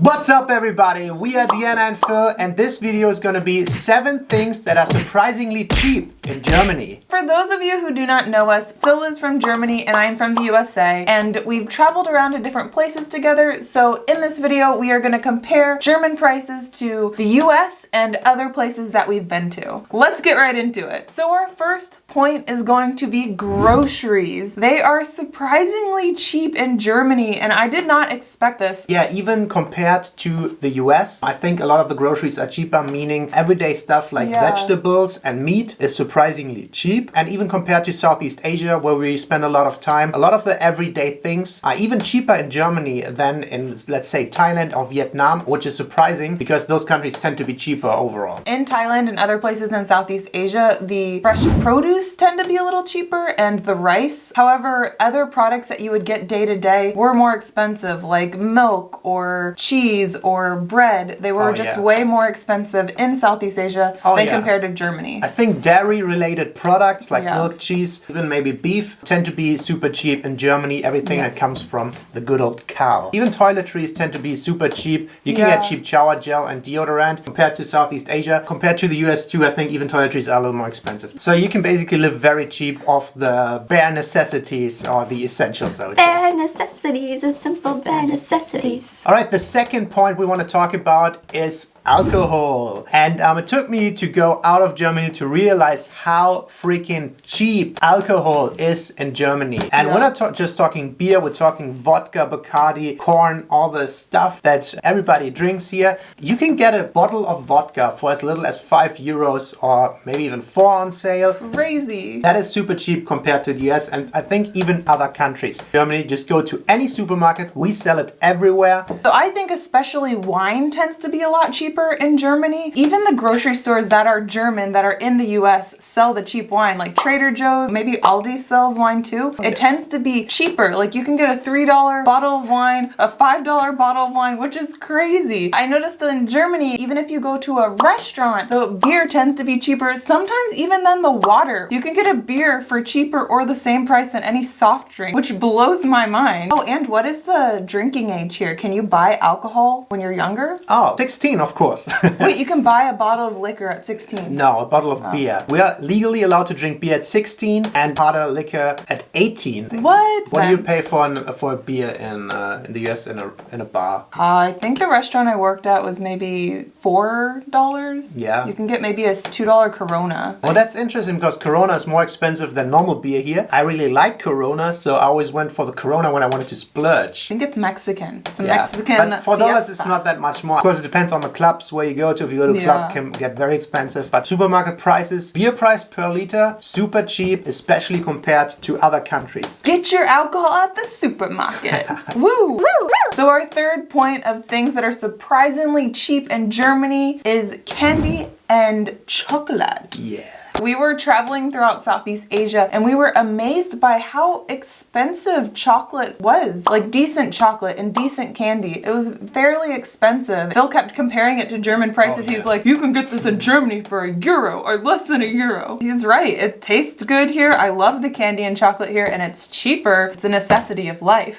What's up everybody, we are Deanna and Phil and this video is going to be 7 things that are surprisingly cheap in Germany. For those of you who do not know us, Phil is from Germany and I'm from the USA and we've traveled around to different places together, so in this video we are going to compare German prices to the US and other places that we've been to. Let's get right into it. So our first point is going to be groceries. They are surprisingly cheap in Germany and I did not expect this. Yeah, even compared to the US, I think a lot of the groceries are cheaper, meaning everyday stuff like vegetables and meat is surprisingly cheap. And even compared to Southeast Asia, where we spend a lot of time, a lot of the everyday things are even cheaper in Germany than in, let's say, Thailand or Vietnam, which is surprising because those countries tend to be cheaper overall. In Thailand and other places in Southeast Asia, the fresh produce tend to be a little cheaper and the rice. However, other products that you would get day to day were more expensive, like milk or cheese or bread. They were way more expensive in Southeast Asia than compared to Germany. I think dairy related products like milk, cheese, even maybe beef tend to be super cheap in Germany. Everything that comes from the good old cow. Even toiletries tend to be super cheap. You can get cheap shower gel and deodorant compared to Southeast Asia. Compared to the US too, I think even toiletries are a little more expensive. So you can basically live very cheap off the bare necessities or the essentials, I would say. Bare necessities, the simple bare necessities. Alright, the second point we want to talk about is alcohol. And it took me to go out of Germany to realize how freaking cheap alcohol is in Germany. And we're not just talking beer, we're talking vodka, Bacardi, corn, all the stuff that everybody drinks here. You can get a bottle of vodka for as little as €5 or maybe even 4 on sale. Crazy. That is super cheap compared to the US and I think even other countries. Germany, just go to any supermarket, we sell it everywhere. So I think especially wine tends to be a lot cheaper in Germany. Even the grocery stores that are German that are in the US sell the cheap wine, like Trader Joe's, maybe Aldi sells wine too. It tends to be cheaper. Like you can get a $3 bottle of wine, a $5 bottle of wine, which is crazy. I noticed that in Germany, even if you go to a restaurant, the beer tends to be cheaper, sometimes even than the water. You can get a beer for cheaper or the same price than any soft drink, which blows my mind. Oh, and what is the drinking age here? Can you buy alcohol when you're younger? Oh, 16, of course. Wait, you can buy a bottle of liquor at 16? No, a bottle of beer. We are legally allowed to drink beer at 16 and harder liquor at 18. What? What do you pay for a beer in the US in a bar? I think the restaurant I worked at was maybe $4. Yeah. You can get maybe a $2 Corona. Well, that's interesting because Corona is more expensive than normal beer here. I really like Corona, so I always went for the Corona when I wanted to splurge. I think it's Mexican. It's a Mexican but $4 is not that much more. Of course, it depends on the clubs where you go to. If you go to a club, it can get very expensive. But supermarket prices, beer price per liter, super cheap, especially compared to other countries. Get your alcohol at the supermarket. Woo! Woo! So our third point of things that are surprisingly cheap in Germany is candy and chocolate. Yeah. We were traveling throughout Southeast Asia and we were amazed by how expensive chocolate was. Like decent chocolate and decent candy. It was fairly expensive. Phil kept comparing it to German prices. He's like, you can get this in Germany for €1 or less than €1. He's right. It tastes good here. I love the candy and chocolate here and it's cheaper. It's a necessity of life.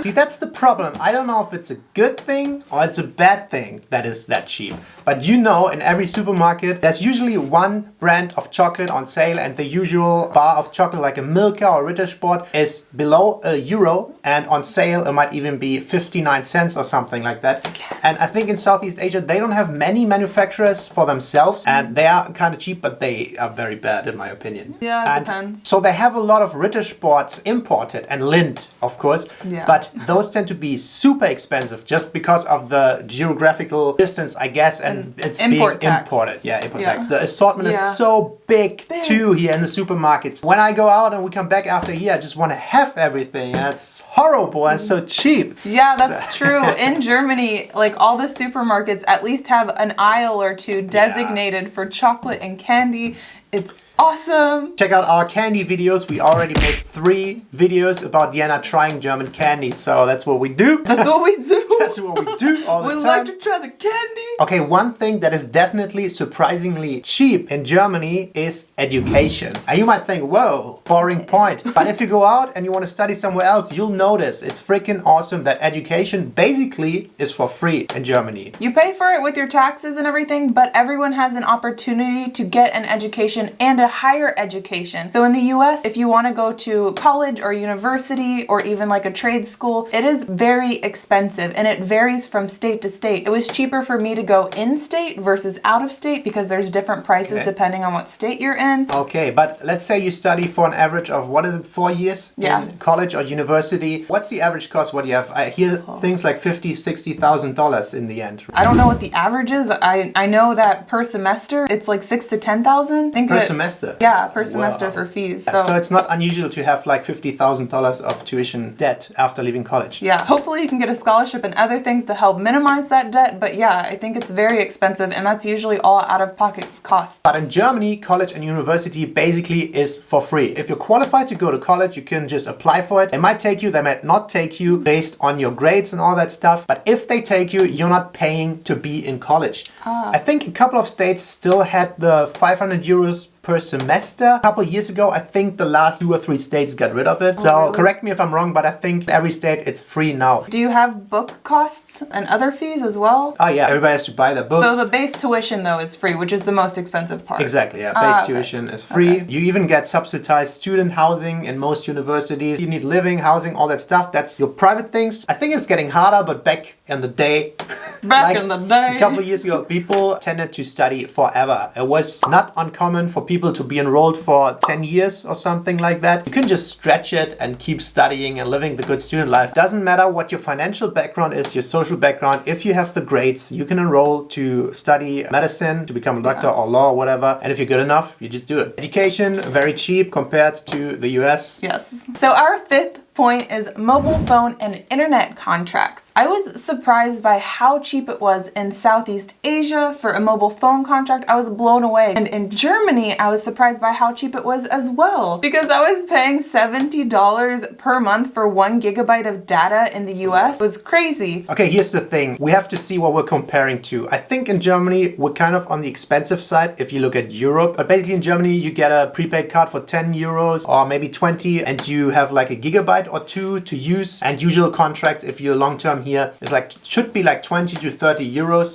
See, that's the problem. I don't know if it's a good thing or it's a bad thing that is that cheap. But you know, in every supermarket, there's usually one brand of chocolate on sale and the usual bar of chocolate like a Milka or Rittersport is below €1 and on sale it might even be 59 cents or something like that. Yes. And I think in Southeast Asia they don't have many manufacturers for themselves and they are kind of cheap but they are very bad in my opinion. Yeah, it depends. So they have a lot of Rittersport imported and Lindt of course, but those tend to be super expensive just because of the geographical distance I guess and it's import being tax. Imported. Yeah, import tax. The assortment is so big too here in the supermarkets. When I go out and we come back after here, I just want to have everything and it's horrible and so cheap. Yeah, that's true. In Germany, like all the supermarkets at least have an aisle or two designated for chocolate and candy. It's Awesome. Check out our candy videos. We already made 3 videos about Diana trying German candy. So that's what we do. That's what we do. That's what we do all the We time. like to try the candy. Okay, one thing that is definitely surprisingly cheap in Germany is education. And you might think, whoa, boring point. But if you go out and you want to study somewhere else, you'll notice it's freaking awesome that education basically is for free in Germany. You pay for it with your taxes and everything, but everyone has an opportunity to get an education and a higher education. So in the US, if you want to go to college or university or even like a trade school, it is very expensive and it varies from state to state. It was cheaper for me to go in-state versus out of state because there's different prices depending on what state you're in. Okay, but let's say you study for an average of, what is it, 4 years in college or university. What's the average cost? What do you have? I hear things like $50,000-$60,000 in the end. I don't know what the average is. I know that per semester it's like $6,000 to $10,000. Per semester? Yeah, per semester for fees. So it's not unusual to have like $50,000 of tuition debt after leaving college. Yeah, hopefully you can get a scholarship and other things to help minimize that debt. But yeah, I think it's very expensive and that's usually all out-of-pocket costs. But in Germany, college and university basically is for free. If you're qualified to go to college, you can just apply for it. They might take you, they might not take you based on your grades and all that stuff. But if they take you, you're not paying to be in college. I think a couple of states still had the 500 euros per semester. A couple of years ago, I think the last 2 or 3 states got rid of it. So correct me if I'm wrong, but I think every state it's free now. Do you have book costs and other fees as well? Oh yeah, everybody has to buy their books. So the base tuition though is free, which is the most expensive part. Exactly, yeah. Base tuition is free. You even get subsidized student housing in most universities. You need living, housing, all that stuff. That's your private things. I think it's getting harder, but back in the day, a couple of years ago, people tended to study forever. It was not uncommon for people to be enrolled for 10 years or something like that. You can just stretch it and keep studying and living the good student life. Doesn't matter what your financial background is, your social background. If you have the grades, you can enroll to study medicine, to become a doctor or law or whatever. And if you're good enough, you just do it. Education, very cheap compared to the US. Yes. So our 5th point is mobile phone and internet contracts. I was surprised by how cheap it was in Southeast Asia for a mobile phone contract. I was blown away. And in Germany, I was surprised by how cheap it was as well, because I was paying $70 per month for 1 gigabyte of data in the US. It was crazy. Okay, here's the thing. We have to see what we're comparing to. I think in Germany, we're kind of on the expensive side if you look at Europe. But basically in Germany, you get a prepaid card for 10 euros or maybe 20 and you have like a gigabyte or 2 to use, and usual contract if you're long term here is like, should be like 20 to 30 euros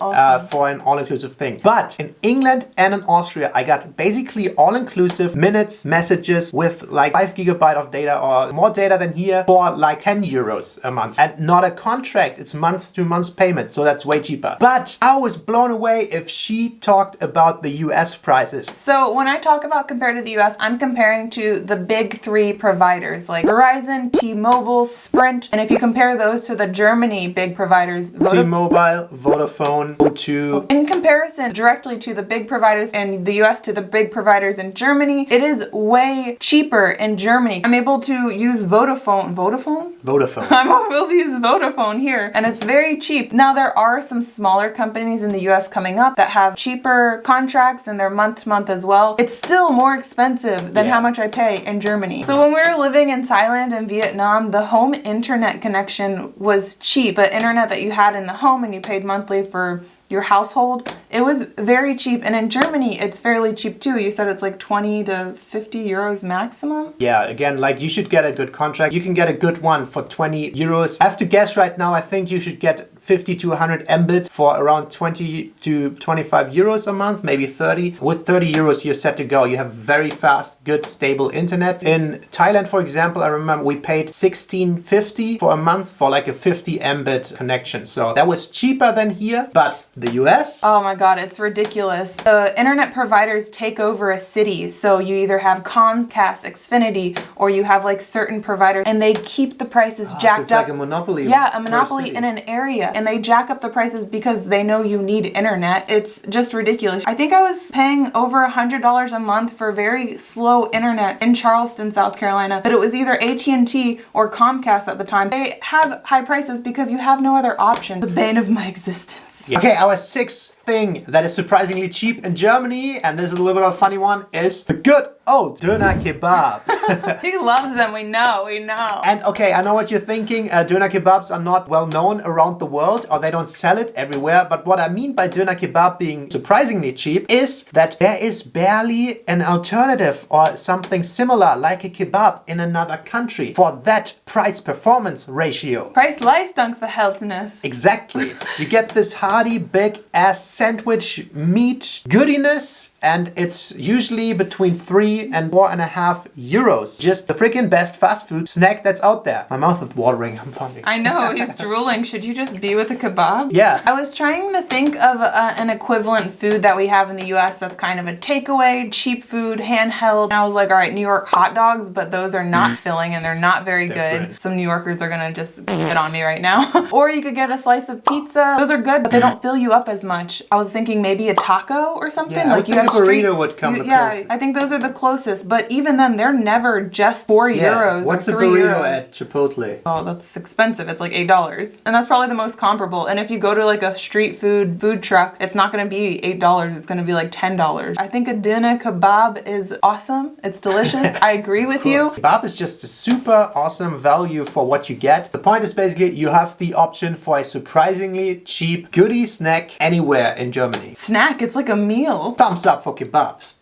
for an all-inclusive thing. But in England and in Austria, I got basically all-inclusive minutes, messages with like 5 gigabyte of data or more data than here for like 10 euros a month, and not a contract. It's month to month payment, so that's way cheaper. But I was blown away if she talked about the US prices. So when I talk about compared to the US, I'm comparing to the big 3 providers like Verizon, T-Mobile, Sprint, and if you compare those to the Germany big providers, T-Mobile, Vodafone, O2. In comparison directly to the big providers in the US to the big providers in Germany, it is way cheaper in Germany. I'm able to use Vodafone. I'm able to use Vodafone here, and it's very cheap. Now there are some smaller companies in the US coming up that have cheaper contracts and they're month to month as well. It's still more expensive than how much I pay in Germany. So when we were living in Thailand and Vietnam, the home internet connection was cheap. The internet that you had in the home and you paid monthly for your household, it was very cheap. And in Germany, it's fairly cheap too. You said it's like 20 to 50 euros maximum? Yeah, again, like you should get a good contract. You can get a good one for 20 euros. I have to guess right now, I think you should get 50 to 100 Mbit for around 20 to 25 euros a month, maybe 30. With 30 euros, you're set to go. You have very fast, good, stable internet. In Thailand, for example, I remember we paid 16.50 for a month for like a 50 Mbit connection. So that was cheaper than here, but the US? Oh my God, it's ridiculous. The internet providers take over a city. So you either have Comcast, Xfinity, or you have like certain providers and they keep the prices jacked so it's up. Like a monopoly. Yeah, a monopoly in an area. And they jack up the prices because they know you need internet. It's just ridiculous. I think I was paying over $100 a month for very slow internet in Charleston, South Carolina, but it was either AT&T or Comcast at the time. They have high prices because you have no other option. The bane of my existence. Yeah. Okay, our 6th thing that is surprisingly cheap in Germany, and this is a little bit of a funny one, is the good old doner kebab. He loves them, we know. And okay, I know what you're thinking. Doner kebabs are not well known around the world, or they don't sell it everywhere. But what I mean by doner kebab being surprisingly cheap is that there is barely an alternative or something similar like a kebab in another country for that price-performance ratio. Preis-Leistungsverhältnis. Exactly. You get this hearty, big-ass sandwich meat goodiness, and it's usually between 3 and 4.5 euros. Just the freaking best fast food snack that's out there. My mouth is watering, I'm hungry. I know, he's drooling. Should you just be with a kebab? Yeah. I was trying to think of an equivalent food that we have in the US that's kind of a takeaway, cheap food, handheld. And I was like, all right, New York hot dogs, but those are not filling and they're not very good. Some New Yorkers are gonna just shit on me right now. Or you could get a slice of pizza. Those are good, but they don't fill you up as much. I was thinking maybe a taco or something. Yeah, like you have burrito would come the closest. I think those are the closest, but even then they're never just 4 euros What's or a 3 burrito euros. at Chipotle? Oh, that's expensive. It's like $8. And that's probably the most comparable. And if you go to like a street food truck, it's not going to be $8. It's going to be like $10. I think a doner kebab is awesome. It's delicious. I agree with you. Kebab is just a super awesome value for what you get. The point is basically you have the option for a surprisingly cheap goodie snack anywhere in Germany. Snack, it's like a meal. Thumbs up for kebabs.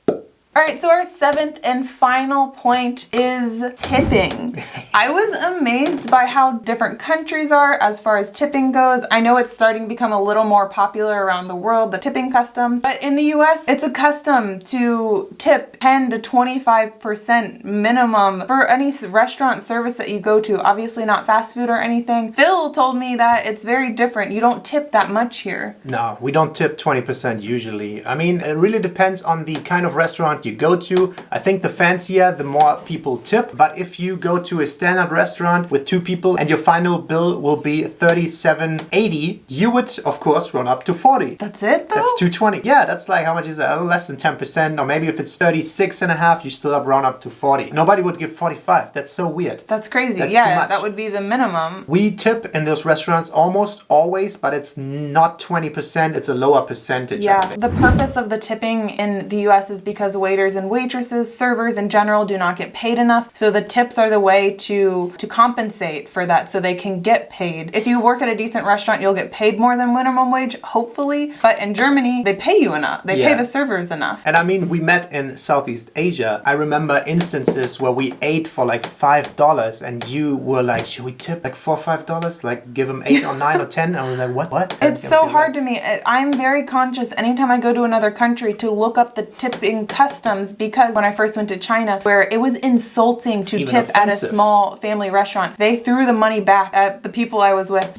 All right, so our 7th and final point is tipping. I was amazed by how different countries are as far as tipping goes. I know it's starting to become a little more popular around the world, the tipping customs, but in the US, it's a custom to tip 10 to 25% minimum for any restaurant service that you go to, obviously not fast food or anything. Phil told me that it's very different. You don't tip that much here. No, we don't tip 20% usually. I mean, it really depends on the kind of restaurant you go to. I think the fancier, the more people tip. But if you go to a standard restaurant with 2 people and your final bill will be $37.80, you would, of course, run up to 40. That's it, though? That's 220. Yeah, that's like, how much is that? Less than 10%. Or maybe if it's 36.5, you still have run up to 40. Nobody would give 45. That's so weird. That's crazy. That's yeah, too much. that would be the minimum. We tip in those restaurants almost always, but it's not 20%. It's a lower percentage. Yeah, the purpose of the tipping in the US is because waiters and waitresses, servers in general, do not get paid enough. So the tips are the way to compensate for that so they can get paid. If you work at a decent restaurant, you'll get paid more than minimum wage, hopefully. But in Germany, they pay you enough. They pay the servers enough. And I mean, we met in Southeast Asia. I remember instances where we ate for like $5 and you were like, should we tip like $4 or $5? Like give them 8 or 9 or 10? And I was like, what? It's so hard to me. I'm very conscious anytime I go to another country to look up the tipping customs, because when I first went to China, where it was insulting to tip at a small family restaurant, they threw the money back at the people I was with.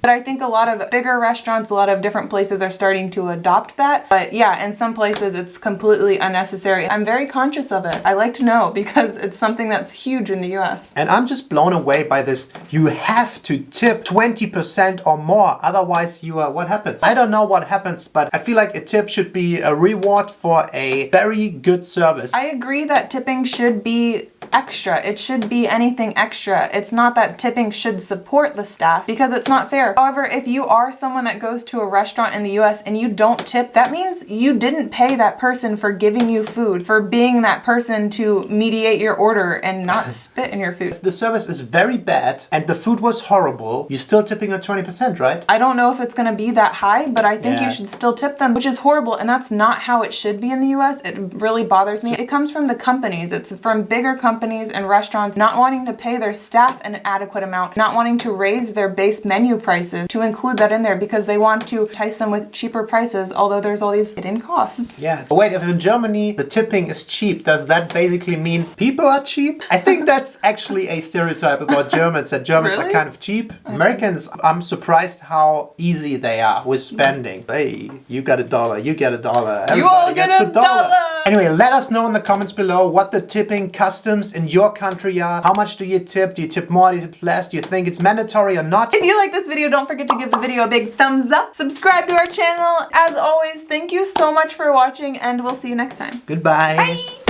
But I think a lot of bigger restaurants, a lot of different places are starting to adopt that. But yeah, in some places it's completely unnecessary. I'm very conscious of it. I like to know because it's something that's huge in the US. And I'm just blown away by this. You have to tip 20% or more. Otherwise you are, what happens? I don't know what happens, but I feel like a tip should be a reward for a very good service. I agree that tipping should be extra. It should be anything extra. It's not that tipping should support the staff because it's not fair. However, if you are someone that goes to a restaurant in the US and you don't tip, that means you didn't pay that person for giving you food, for being that person to mediate your order and not spit in your food. If the service is very bad and the food was horrible, you're still tipping at 20%, right? I don't know if it's going to be that high, but I think you should still tip them, which is horrible. And that's not how it should be in the US. It really bothers me. It comes from the companies. It's from bigger companies and restaurants not wanting to pay their staff an adequate amount, not wanting to raise their base menu prices to include that in there because they want to entice them with cheaper prices, although there's all these hidden costs. Yeah. But wait, if in Germany the tipping is cheap, does that basically mean people are cheap? I think that's actually a stereotype about Germans, that Germans are kind of cheap. Americans, I'm surprised how easy they are with spending. Hey, you got $1, you get $1. You all get a dollar! Anyway, let us know in the comments below what the tipping customs in your country are. How much do you tip? Do you tip more? Do you tip less? Do you think it's mandatory or not? If you like this video, don't forget to give the video a big thumbs up. Subscribe to our channel. As always, thank you so much for watching and we'll see you next time. Goodbye. Bye!